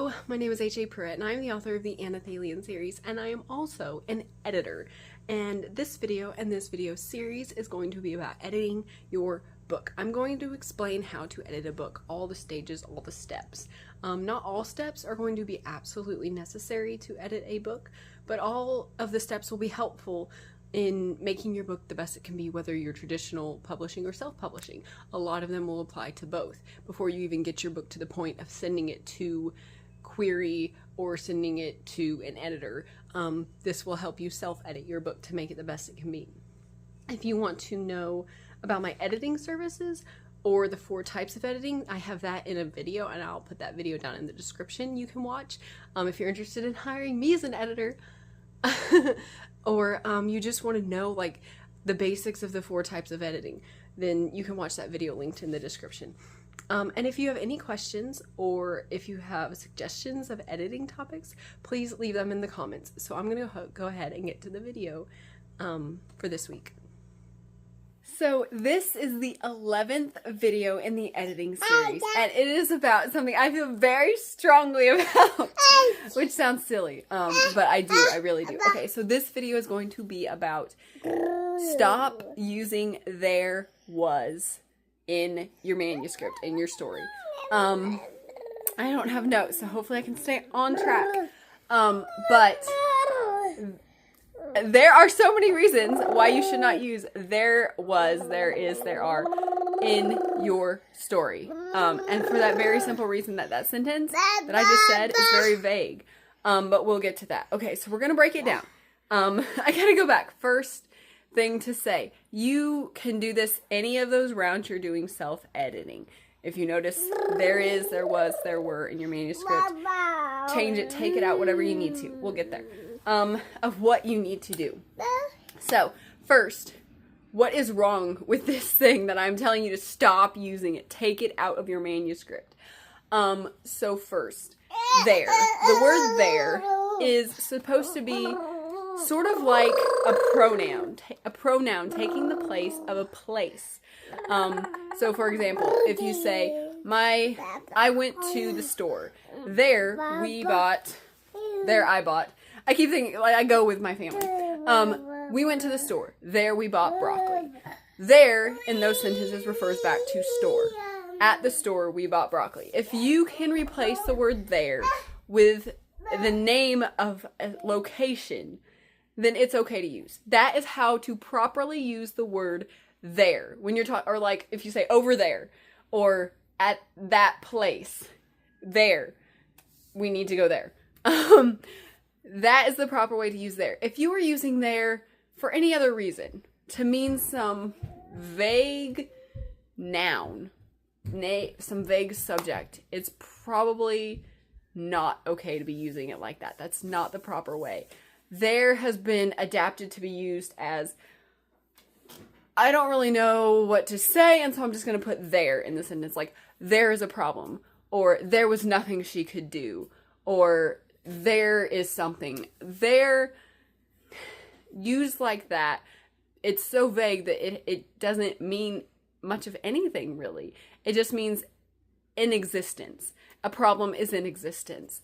Hello, my name is HAPruitt, and I am the author of the Anathalian series, and I am also an editor. And this video and this video series is going to be about editing your book. I'm going to explain how to edit a book, all the stages, all the steps. Not all steps are going to be absolutely necessary to edit a book, but all of the steps will be helpful in making your book the best it can be, whether you're traditional publishing or self-publishing. A lot of them will apply to both before you even get your book to the point of sending it to query or sending it to an editor. This will help you self-edit your book to make it the best it can be. If you want to know about my editing services or the 4 types of editing, I have that in a video, and I'll put that video down in the description you can watch. If you're interested in hiring me as an editor, or you just want to know like the basics of the 4 types of editing, then you can watch that video linked in the description. And if you have any questions or if you have suggestions of editing topics, please leave them in the comments. So I'm going to go ahead and get to the video for this week. So this is the 11th video in the editing series, and it is about something I feel very strongly about, which sounds silly, but I really do. Okay, so this video is going to be about stop using there was in your manuscript, in your story. I don't have notes, so hopefully I can stay on track, but there are so many reasons why you should not use there was, there is, there are in your story. And for that very simple reason that that sentence that I just said is very vague. But we'll get to that. Okay, so we're going to break it down. I got to go back. First thing to say, you can do this any of those rounds you're doing self-editing. If you notice there is, there was, there were in your manuscript, change it, take it out, whatever you need to. We'll get there. Of what you need to do. So, first, what is wrong with this thing that I'm telling you to stop using it? Take it out of your manuscript. So first, there. The word there is supposed to be sort of like a pronoun taking the place of a place. So for example, if you say, I went to the store. There I bought. I keep thinking, like, I go with my family. We went to the store. There we bought broccoli. There, in those sentences, refers back to store. At the store, we bought broccoli. If you can replace the word there with the name of a location, then it's okay to use. That is how to properly use the word there. When you're talking, or like, if you say over there, or at that place, there, we need to go there. That is the proper way to use there. If you were using there for any other reason, to mean some vague noun, some vague subject, it's probably not okay to be using it like that. That's not the proper way. There has been adapted to be used as, I don't really know what to say, and so I'm just going to put there in the sentence, like, there is a problem, or there was nothing she could do, or there is something. There, used like that, it's so vague that it doesn't mean much of anything, really. It just means in existence. A problem is in existence.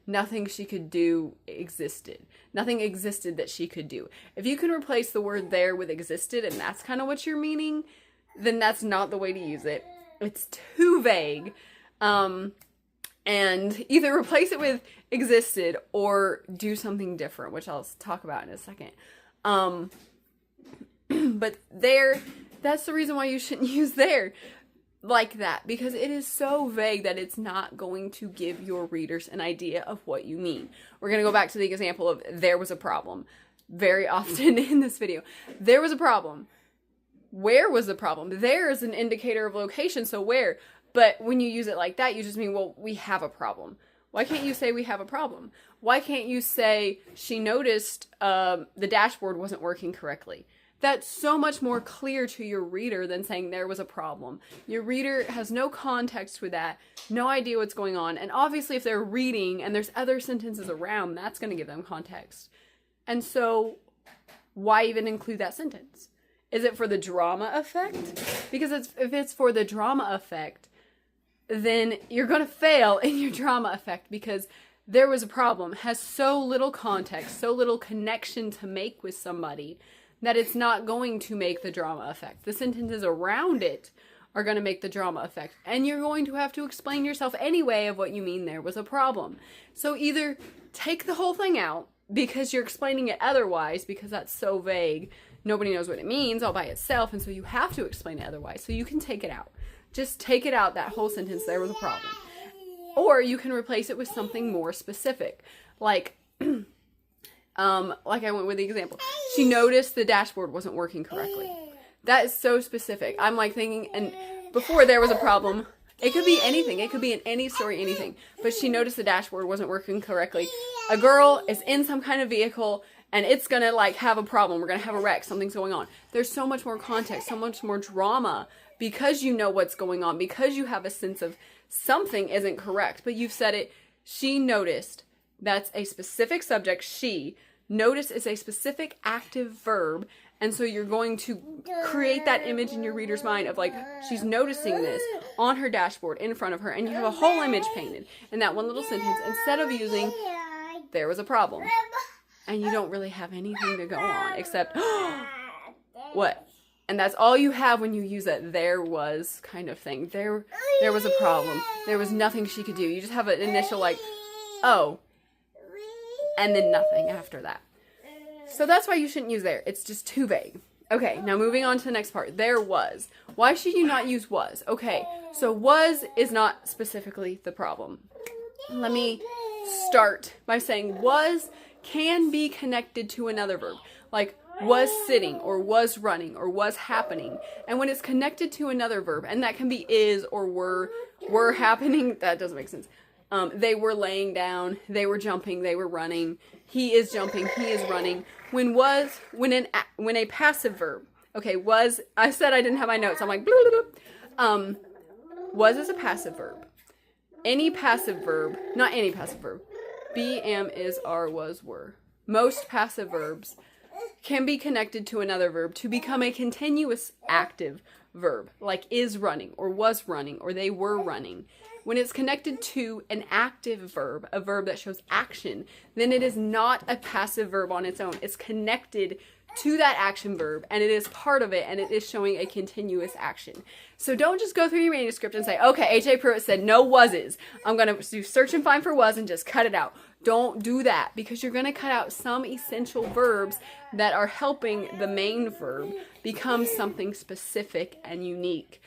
Nothing she could do existed. Nothing existed that she could do. If you can replace the word there with existed, and that's kind of what you're meaning, then that's not the way to use it. It's too vague. And either replace it with existed or do something different, which I'll talk about in a second. But there, that's the reason why you shouldn't use there like that, because it is so vague that it's not going to give your readers an idea of what you mean. We're going to go back to the example of there was a problem very often in this video. There was a problem. Where was the problem? There is an indicator of location, so where? But when you use it like that, you just mean, well, we have a problem. Why can't you say we have a problem? Why can't you say she noticed the dashboard wasn't working correctly? That's so much more clear to your reader than saying there was a problem. Your reader has no context with that, no idea what's going on. And obviously if they're reading and there's other sentences around, that's going to give them context. And so why even include that sentence? Is it for the drama effect? Because if it's for the drama effect, then you're going to fail in your drama effect because there was a problem, has so little context, so little connection to make with somebody that it's not going to make the drama effect. The sentences around it are going to make the drama effect. And you're going to have to explain yourself anyway of what you mean there was a problem. So either take the whole thing out because you're explaining it otherwise, because that's so vague, nobody knows what it means all by itself, and so you have to explain it otherwise. So you can take it out. Just take it out, that whole sentence, there was a problem. Or you can replace it with something more specific. Like I went with the example. She noticed the dashboard wasn't working correctly. That is so specific. I'm like thinking, and before there was a problem, it could be anything. It could be in any story, anything. But she noticed the dashboard wasn't working correctly. A girl is in some kind of vehicle and it's gonna like have a problem. We're gonna have a wreck. Something's going on. There's so much more context, so much more drama because you know what's going on, because you have a sense of something isn't correct. But you've said it. She noticed. That's a specific subject. She. Notice is a specific active verb. And so you're going to create that image in your reader's mind of like, she's noticing this on her dashboard in front of her, and you have a whole image painted in that one little sentence instead of using, there was a problem. And you don't really have anything to go on except, what? And that's all you have when you use that there was kind of thing. There was a problem. There was nothing she could do. You just have an initial like, oh, and then nothing after that. So that's why you shouldn't use there. It's just too vague. Okay, now moving on to the next part. There was. Why should you not use was? Okay, so was is not specifically the problem. Let me start by saying was can be connected to another verb. Like was sitting or was running or was happening. And when it's connected to another verb, and that can be is or were happening, that doesn't make sense. They were laying down, they were jumping, they were running, he is jumping, he is running. When a passive verb, okay, was, I said I didn't have my notes, I'm like, blah, blah, blah. Was is a passive verb. Any passive verb, not any passive verb, be, am, is, are, was, were. Most passive verbs can be connected to another verb to become a continuous active verb, like is running, or was running, or they were running. When it's connected to an active verb, a verb that shows action, then it is not a passive verb on its own. It's connected to that action verb, and it is part of it, and it is showing a continuous action. So don't just go through your manuscript and say, okay, HAPruitt said no was's. I'm going to do search and find for was and just cut it out. Don't do that, because you're going to cut out some essential verbs that are helping the main verb become something specific and unique.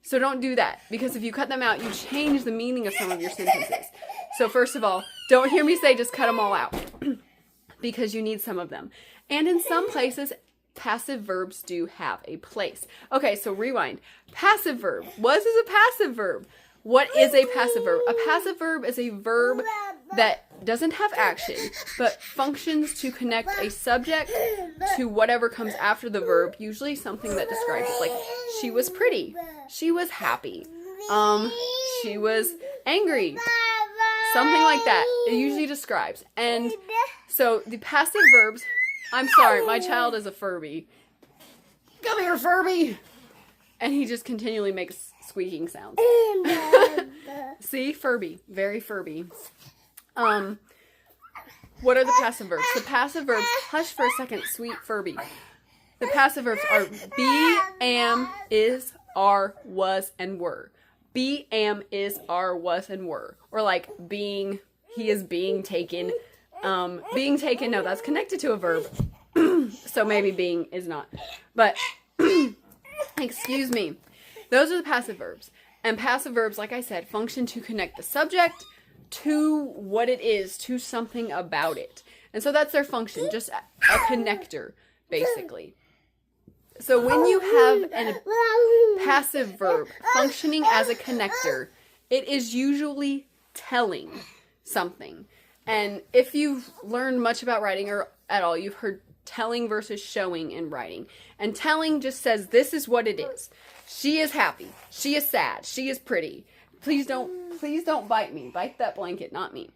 So don't do that, because if you cut them out, you change the meaning of some of your sentences. So first of all, don't hear me say just cut them all out, because you need some of them. And in some places, passive verbs do have a place. Okay, so rewind. Passive verb. Was is a passive verb. What is a passive verb? A passive verb is a verb that doesn't have action, but functions to connect a subject to whatever comes after the verb, usually something that describes it. Like, she was pretty. She was happy. She was angry. Something like that. It usually describes. And so the passive verbs, I'm sorry, my child is a Furby. Come here, Furby! And he just continually makes squeaking sounds. See? Furby. Very Furby. What are the passive verbs? The passive verbs, hush for a second, sweet Furby. The passive verbs are be, am, is, are, was, and were. Be, am, is, are, was, and were. Or like being, he is being taken. Being taken, no, that's connected to a verb. So maybe being is not. But, excuse me. Those are the passive verbs. And passive verbs, like I said, function to connect the subject to what it is, to something about it. And so that's their function, just a connector, basically. So when you have a passive verb functioning as a connector, it is usually telling something. And if you've learned much about writing or at all, you've heard telling versus showing in writing. And telling just says, this is what it is. She is happy. She is sad. She is pretty. Please don't bite me. Bite that blanket, not me.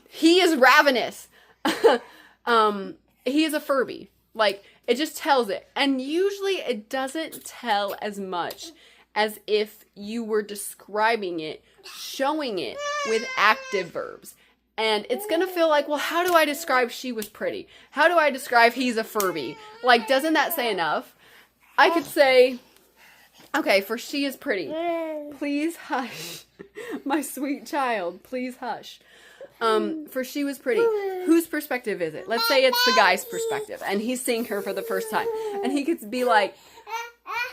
He is ravenous. He is a Furby. Like, it just tells it. And usually it doesn't tell as much as if you were describing it, showing it with active verbs. And it's going to feel like, well, how do I describe she was pretty? How do I describe he's a Furby? Like, doesn't that say enough? I could say, okay, for she is pretty. Please hush. My sweet child, please hush. For she was pretty. Whose perspective is it? Let's say it's the guy's perspective, and he's seeing her for the first time. And he could be like,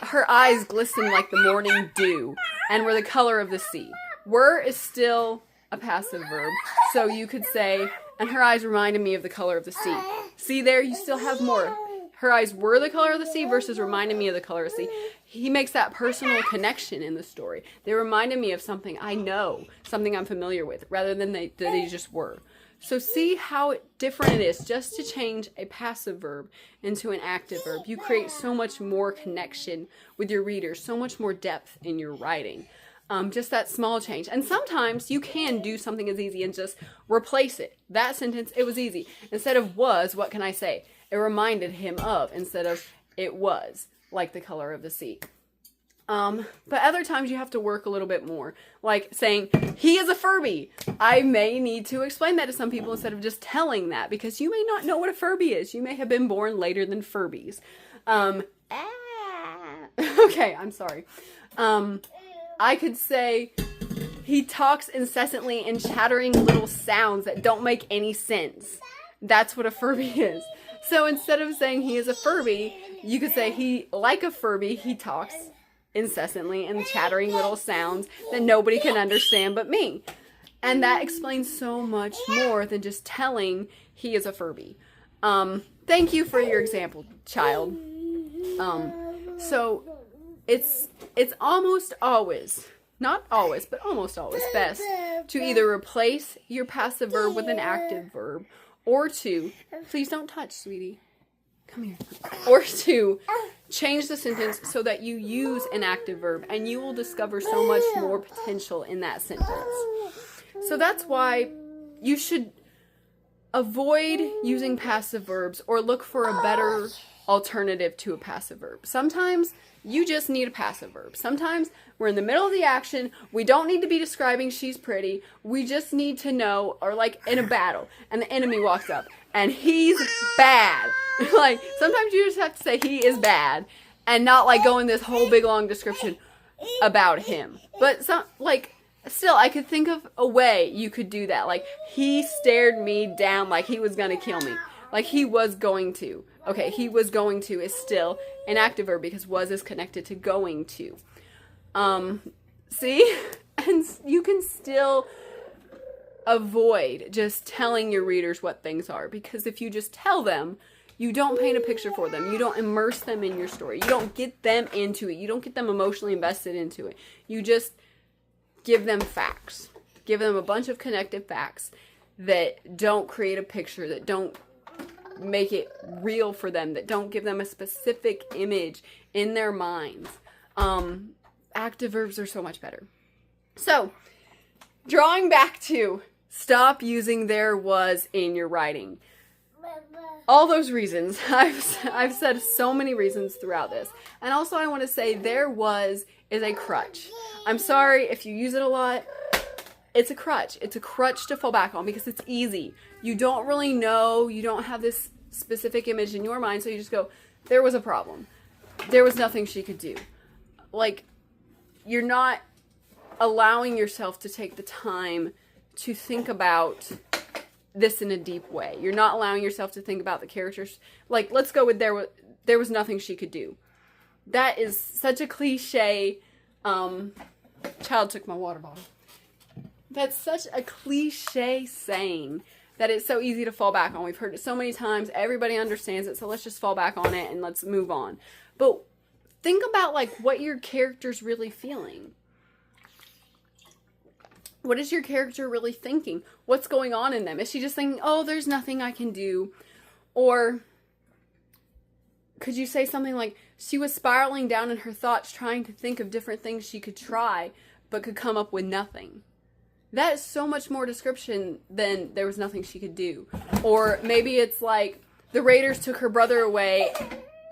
her eyes glisten like the morning dew, and were the color of the sea. Were is still a passive verb, so you could say, and her eyes reminded me of the color of the sea. See there, you still have more. Her eyes were the color of the sea versus reminded me of the color of the sea. He makes that personal connection in the story. They reminded me of something I know, something I'm familiar with, rather than they just were. So see how different it is just to change a passive verb into an active verb. You create so much more connection with your readers, so much more depth in your writing. Just that small change. And sometimes you can do something as easy and just replace it. That sentence, it was easy. Instead of was, what can I say? It reminded him of instead of it was, like the color of the sea. But other times you have to work a little bit more. Like saying, he is a Furby. I may need to explain that to some people instead of just telling that, because you may not know what a Furby is. You may have been born later than Furbies. Okay, I'm sorry. I could say, he talks incessantly in chattering little sounds that don't make any sense. That's what a Furby is. So instead of saying he is a Furby, you could say he, like a Furby, he talks incessantly in chattering little sounds that nobody can understand but me. And that explains so much more than just telling he is a Furby. Thank you for your example, child. So it's almost always, not always, but almost always best to either replace your passive verb with an active verb, or to, please don't touch, sweetie. Come here. Or to change the sentence so that you use an active verb, and you will discover so much more potential in that sentence. So that's why you should avoid using passive verbs or look for a better alternative to a passive verb. Sometimes you just need a passive verb. Sometimes we're in the middle of the action. We don't need to be describing she's pretty. We just need to know, or like in a battle, and the enemy walks up and he's bad. Like, sometimes you just have to say he is bad and not like go in this whole big long description about him. But still, I could think of a way you could do that. Like, he stared me down like he was gonna kill me. Like, he was going to. Okay, he was going to is still an active verb because was is connected to going to. See? And you can still avoid just telling your readers what things are, because if you just tell them, you don't paint a picture for them. You don't immerse them in your story. You don't get them into it. You don't get them emotionally invested into it. You just give them facts. Give them a bunch of connected facts that don't create a picture, that don't make it real for them, that don't give them a specific image in their minds. Active verbs are so much better. So, drawing back to stop using there was in your writing. All those reasons. I've said so many reasons throughout this. And also I want to say there was is a crutch. I'm sorry if you use it a lot. It's a crutch. It's a crutch to fall back on because it's easy. You don't really know. You don't have this specific image in your mind. So you just go, there was a problem. There was nothing she could do. Like, you're not allowing yourself to take the time to think about this in a deep way. You're not allowing yourself to think about the characters. Like, let's go with there was nothing she could do. That is such a cliche. Child took my water bottle. That's such a cliche saying that it's so easy to fall back on. We've heard it so many times. Everybody understands it, so let's just fall back on it and let's move on. But think about, like, what your character's really feeling. What is your character really thinking? What's going on in them? Is she just thinking, oh, there's nothing I can do? Or could you say something like, she was spiraling down in her thoughts trying to think of different things she could try, but could come up with nothing? That is so much more description than there was nothing she could do. Or maybe it's like, the raiders took her brother away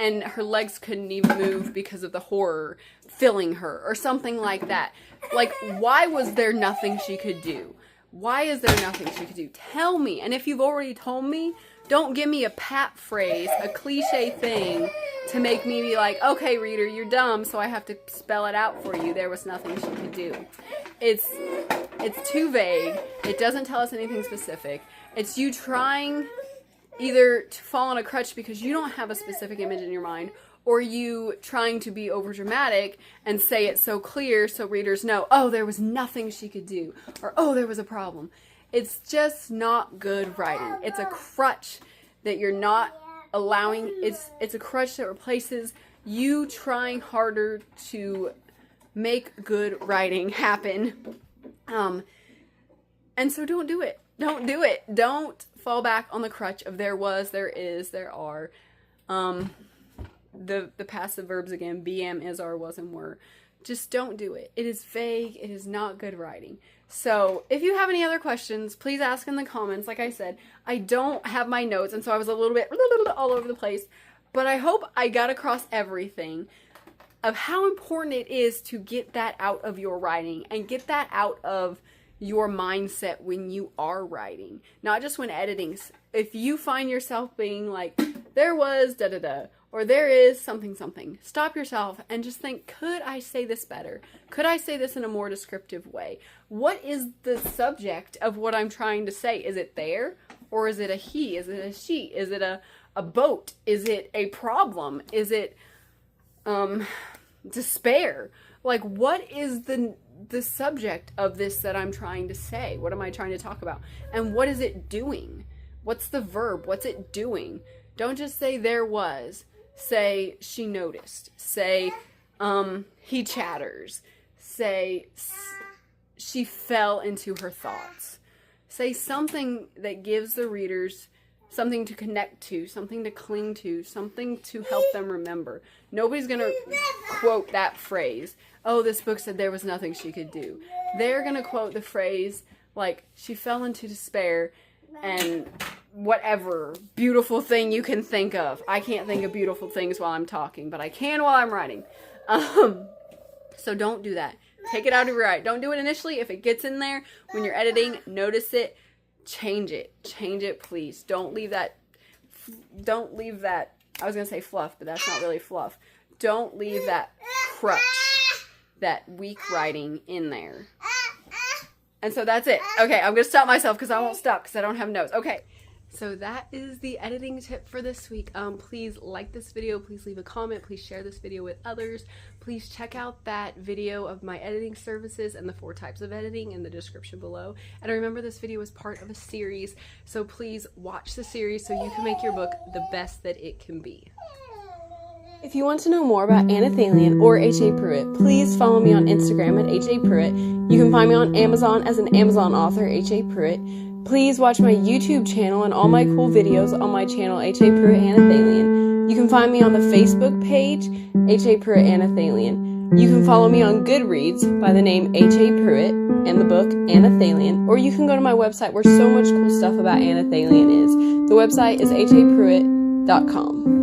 and her legs couldn't even move because of the horror filling her, or something like that. Like, why was there nothing she could do? Why is there nothing she could do? Tell me. And if you've already told me, don't give me a pat phrase, a cliche thing to make me be like, okay, reader, you're dumb, so I have to spell it out for you. There was nothing she could do. It's too vague. It doesn't tell us anything specific. It's you trying either to fall on a crutch because you don't have a specific image in your mind, or you trying to be overdramatic and say it so clear so readers know, oh, there was nothing she could do, or oh, there was a problem. It's just not good writing. It's a crutch that you're not allowing. It's a crutch that replaces you trying harder to make good writing happen. And so don't do it. Don't do it. Don't fall back on the crutch of there was, there is, there are. The passive verbs again, be, am, is, are, was, and were. Just don't do it. It is vague. It is not good writing. So if you have any other questions, please ask in the comments. Like I said, I don't have my notes, and so I was a little bit all over the place. But I hope I got across everything of how important it is to get that out of your writing and get that out of your mindset when you are writing, not just when editing. If you find yourself being like, there was da-da-da, or there is something something, stop yourself and just think, could I say this better? Could I say this in a more descriptive way? What is the subject of what I'm trying to say? Is it there? Or is it a he? Is it a she? Is it a boat? Is it a problem? Is it despair? Like, what is the subject of this that I'm trying to say? What am I trying to talk about? And what is it doing? What's the verb? What's it doing? Don't just say there was. Say she noticed. Say he chatters. Say she fell into her thoughts. Say something that gives the readers something to connect to, something to cling to, something to help them remember. Nobody's going to quote that phrase, oh, this book said there was nothing she could do. They're going to quote the phrase like, she fell into despair, and whatever beautiful thing you can think of. I can't think of beautiful things while I'm talking, but I can while I'm writing. So don't do that. Take it out of your write. Don't do it initially. If it gets in there when you're editing, notice it. Change it. Change it, please. Don't leave that, I was going to say fluff, but that's not really fluff. Don't leave that crutch, that weak writing in there. And so that's it. Okay, I'm going to stop myself because I won't stop because I don't have notes. Okay, so that is the editing tip for this week. Please like this video. Please leave a comment. Please share this video with others. Please check out that video of my editing services and the 4 types of editing in the description below. And remember, this video is part of a series, so please watch the series so you can make your book the best that it can be. If you want to know more about Anna Thalian or HAPruitt, please follow me on Instagram at HAPruitt. You can find me on Amazon as an Amazon author, HAPruitt. Please watch my YouTube channel and all my cool videos on my channel, HAPruitt Anna Thalian. You can find me on the Facebook page, HAPruitt Anna Thalian. You can follow me on Goodreads by the name HAPruitt and the book Anna Thalian, or you can go to my website where so much cool stuff about Anna Thalian is. The website is HAPruitt.com.